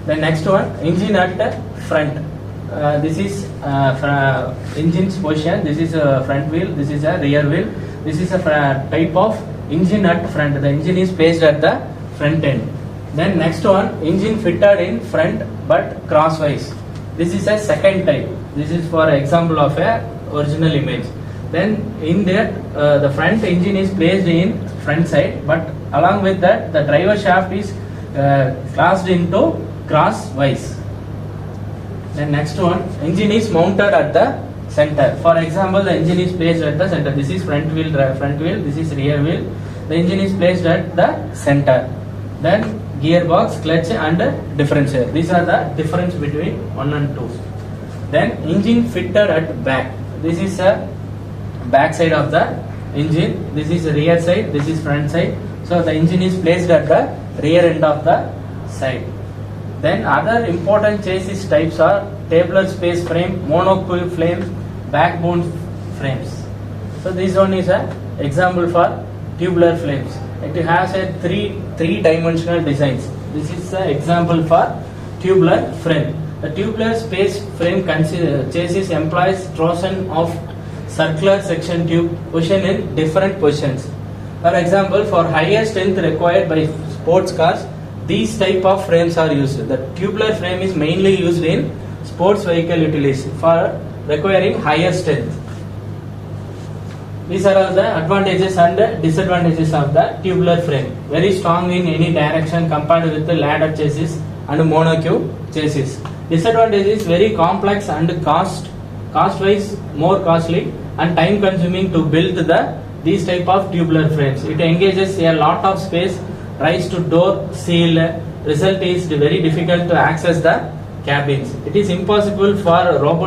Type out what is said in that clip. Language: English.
The next one, engine at front. This is engine's position. This is a front wheel. This is a rear wheel. This is a type of engine at front. The engine is placed at the front end. Then next one, engine fitted in front but crosswise. This is a second type. This is for example of a original image. Then in that the front engine is placed in front side, but along with that the driver shaft is classed into crosswise. Then next one, engine is mounted at the center. For example, the engine is placed at the center. This is front wheel. This is rear wheel. The engine is placed at the center. Then gearbox, clutch and differential. These are the difference between 1 and 2. Then engine fitted at back. This is a back side of the engine. This is rear side. This is front side. So the engine is placed at the rear end of the side. Then other important chassis types are tabular space frame, monocoque frame, backbone frames. So this one is a example for tubular frames. It has a three-dimensional designs. This is the example for tubular frame. The tubular space frame chassis employs torsion of circular section tube positioned in different positions. For example, for higher strength required by sports cars, these type of frames are used. The tubular frame is mainly used in sports vehicle utilities for requiring higher strength. These are all the advantages and disadvantages of the tubular frame. Very strong in any direction compared with the ladder chassis and monocoque chassis. Disadvantage is very complex and cost-wise more costly and time consuming to build these type of tubular frames. It engages a lot of space, rise to door seal. Result is very difficult to access the cabins. It is impossible for robot